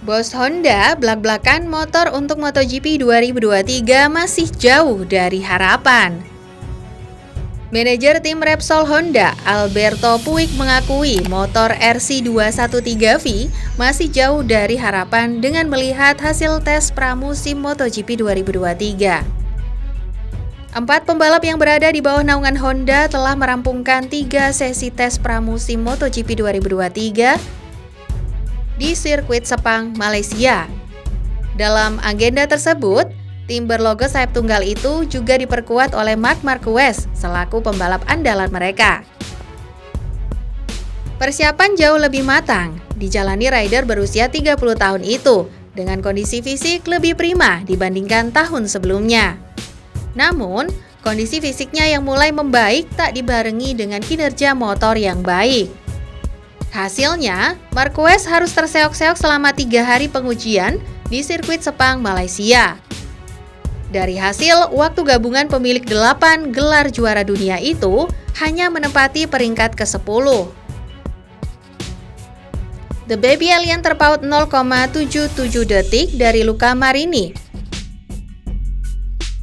Bos Honda blak-blakan motor untuk MotoGP 2023 masih jauh dari harapan. Manajer tim Repsol Honda, Alberto Puig mengakui motor RC213V masih jauh dari harapan dengan melihat hasil tes pramusim MotoGP 2023. 4 pembalap yang berada di bawah naungan Honda telah merampungkan 3 sesi tes pramusim MotoGP 2023 di sirkuit Sepang, Malaysia. Dalam agenda tersebut, tim berlogo sayap tunggal itu juga diperkuat oleh Marc Marquez selaku pembalap andalan mereka. Persiapan jauh lebih matang dijalani rider berusia 30 tahun itu dengan kondisi fisik lebih prima dibandingkan tahun sebelumnya. Namun, kondisi fisiknya yang mulai membaik tak dibarengi dengan kinerja motor yang baik. Hasilnya, Marquez harus terseok-seok selama 3 hari pengujian di sirkuit Sepang, Malaysia. Dari hasil, waktu gabungan pemilik 8 gelar juara dunia itu hanya menempati peringkat ke-10. The Baby Alien terpaut 0,77 detik dari Luca Marini.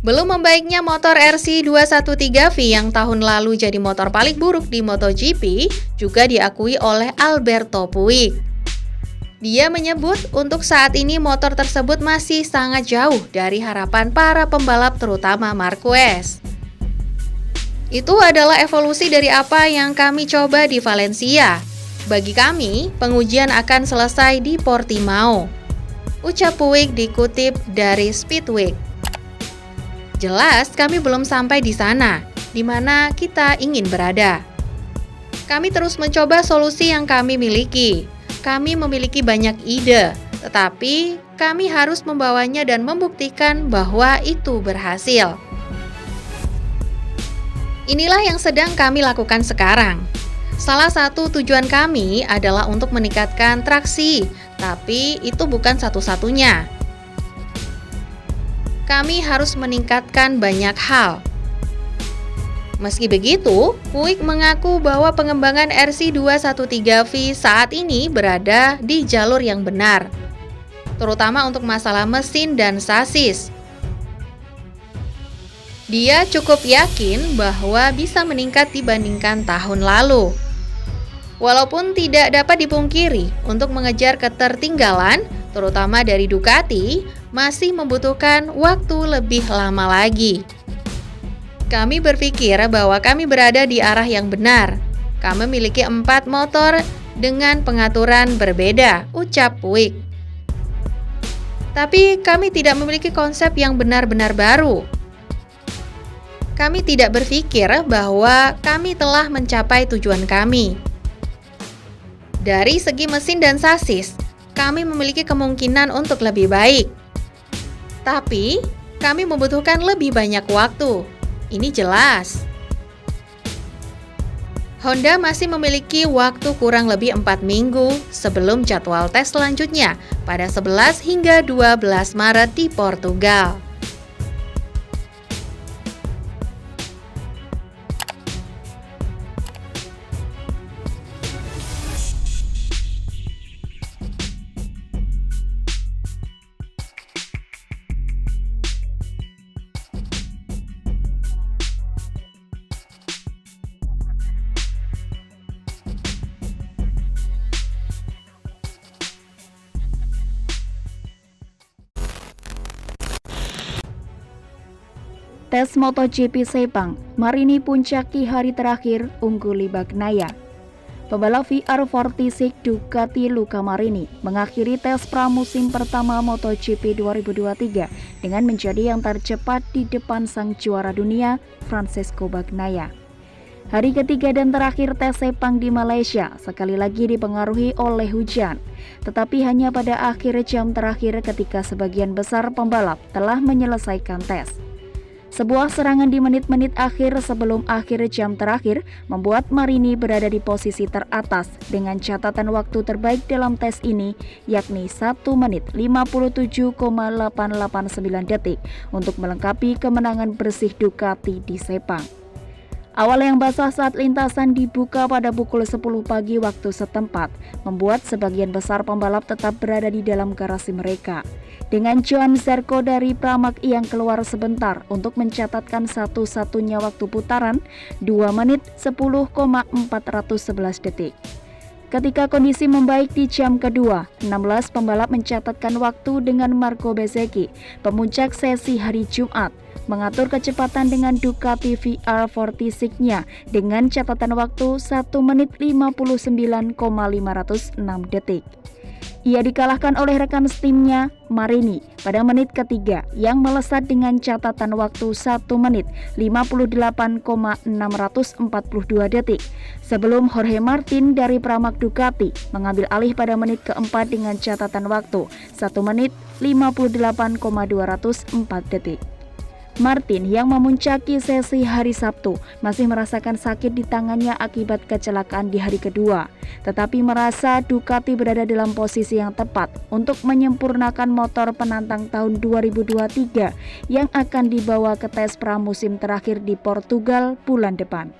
Belum membaiknya motor RC213V yang tahun lalu jadi motor paling buruk di MotoGP juga diakui oleh Alberto Puig. Dia menyebut untuk saat ini motor tersebut masih sangat jauh dari harapan para pembalap terutama Marquez. Itu adalah evolusi dari apa yang kami coba di Valencia. Bagi kami, pengujian akan selesai di Portimao, ucap Puig dikutip dari Speedweek. Jelas kami belum sampai di sana, di mana kita ingin berada. Kami terus mencoba solusi yang kami miliki. Kami memiliki banyak ide, tetapi kami harus membawanya dan membuktikan bahwa itu berhasil. Inilah yang sedang kami lakukan sekarang. Salah satu tujuan kami adalah untuk meningkatkan traksi, tapi itu bukan satu-satunya. Kami harus meningkatkan banyak hal. Meski begitu, Puig mengaku bahwa pengembangan RC213V saat ini berada di jalur yang benar, terutama untuk masalah mesin dan sasis. Dia cukup yakin bahwa bisa meningkat dibandingkan tahun lalu. Walaupun tidak dapat dipungkiri, untuk mengejar ketertinggalan, terutama dari Ducati, masih membutuhkan waktu lebih lama lagi. Kami berpikir bahwa kami berada di arah yang benar. Kami memiliki 4 motor dengan pengaturan berbeda, ucap Puig. Tapi kami tidak memiliki konsep yang benar-benar baru. Kami tidak berpikir bahwa kami telah mencapai tujuan kami. Dari segi mesin dan sasis, kami memiliki kemungkinan untuk lebih baik. Tapi, kami membutuhkan lebih banyak waktu. Ini jelas. Honda masih memiliki waktu kurang lebih 4 minggu sebelum jadwal tes selanjutnya pada 11 hingga 12 Maret di Portugal. Tes MotoGP Sepang, Marini puncaki hari terakhir unggul Bagnaia. Pembalap VR46 Ducati Luca Marini mengakhiri tes pramusim pertama MotoGP 2023 dengan menjadi yang tercepat di depan sang juara dunia Francesco Bagnaia. Hari ketiga dan terakhir tes Sepang di Malaysia sekali lagi dipengaruhi oleh hujan, tetapi hanya pada akhir jam terakhir ketika sebagian besar pembalap telah menyelesaikan tes. Sebuah serangan di menit-menit akhir sebelum akhir jam terakhir membuat Marini berada di posisi teratas dengan catatan waktu terbaik dalam tes ini, yakni 1 menit 57,889 detik untuk melengkapi kemenangan bersih Ducati di Sepang. Awal yang basah saat lintasan dibuka pada pukul 10 pagi waktu setempat, membuat sebagian besar pembalap tetap berada di dalam garasi mereka. Dengan Joan Zarco dari Pramac yang keluar sebentar untuk mencatatkan satu-satunya waktu putaran 2 menit 10,411 detik. Ketika kondisi membaik di jam kedua, 16 pembalap mencatatkan waktu dengan Marco Bezzecchi, pemuncak sesi hari Jumat, mengatur kecepatan dengan Ducati VR46-nya dengan catatan waktu 1 menit 59,506 detik. Ia dikalahkan oleh rekan timnya Marini pada menit ketiga yang melesat dengan catatan waktu 1 menit 58,642 detik sebelum Jorge Martin dari Pramac Ducati mengambil alih pada menit keempat dengan catatan waktu 1 menit 58,204 detik. Martin yang memuncaki sesi hari Sabtu masih merasakan sakit di tangannya akibat kecelakaan di hari kedua, tetapi merasa Ducati berada dalam posisi yang tepat untuk menyempurnakan motor penantang tahun 2023 yang akan dibawa ke tes pramusim terakhir di Portugal bulan depan.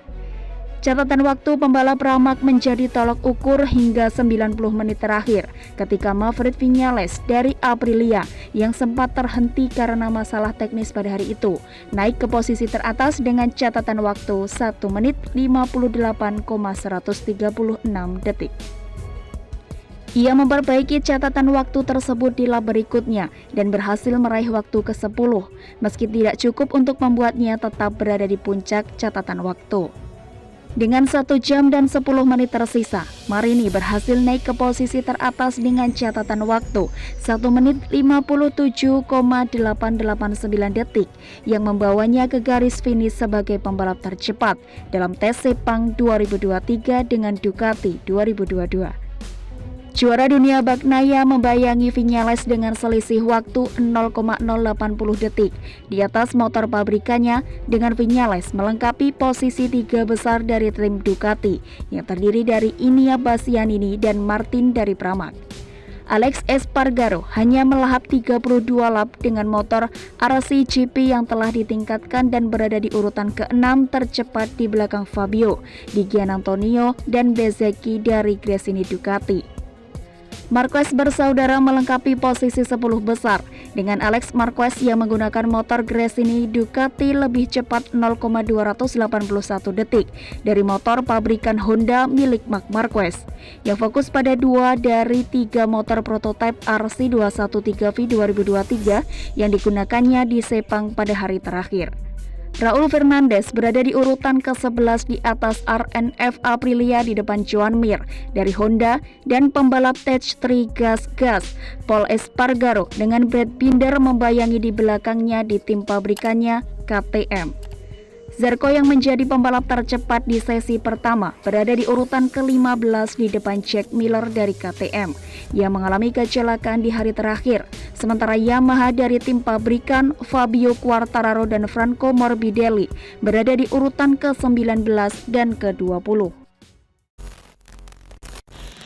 Catatan waktu pembalap Pramac menjadi tolok ukur hingga 90 menit terakhir ketika Maverick Viñales dari Aprilia yang sempat terhenti karena masalah teknis pada hari itu naik ke posisi teratas dengan catatan waktu 1 menit 58,136 detik. Ia memperbaiki catatan waktu tersebut di lap berikutnya dan berhasil meraih waktu ke-10 meski tidak cukup untuk membuatnya tetap berada di puncak catatan waktu. Dengan 1 jam dan 10 menit tersisa, Marini berhasil naik ke posisi teratas dengan catatan waktu 1 menit 57,889 detik yang membawanya ke garis finish sebagai pembalap tercepat dalam tes Sepang 2023 dengan Ducati 2022. Juara dunia Bagnaia membayangi Viñales dengan selisih waktu 0,080 detik di atas motor pabrikannya dengan Viñales melengkapi posisi 3 besar dari tim Ducati yang terdiri dari Inia Bastianini dan Martin dari Pramac. Alex Espargaro hanya melahap 32 lap dengan motor RC GP yang telah ditingkatkan dan berada di urutan ke-6 tercepat di belakang Fabio, Di Giannantonio, dan Bezzecchi dari Gresini Ducati. Marquez bersaudara melengkapi posisi 10 besar dengan Alex Marquez yang menggunakan motor Gresini Ducati lebih cepat 0,281 detik dari motor pabrikan Honda milik Marc Marquez yang fokus pada 2 dari 3 motor prototipe RC213V 2023 yang digunakannya di Sepang pada hari terakhir. Raul Fernandez berada di urutan ke-11 di atas RNF Aprilia di depan Joan Mir dari Honda dan pembalap Tech3 Gas Paul Espargaro dengan Brad Binder membayangi di belakangnya di tim pabrikannya KTM. Zarco yang menjadi pembalap tercepat di sesi pertama berada di urutan ke-15 di depan Jack Miller dari KTM yang mengalami kecelakaan di hari terakhir. Sementara Yamaha dari tim pabrikan Fabio Quartararo dan Franco Morbidelli berada di urutan ke-19 dan ke-20.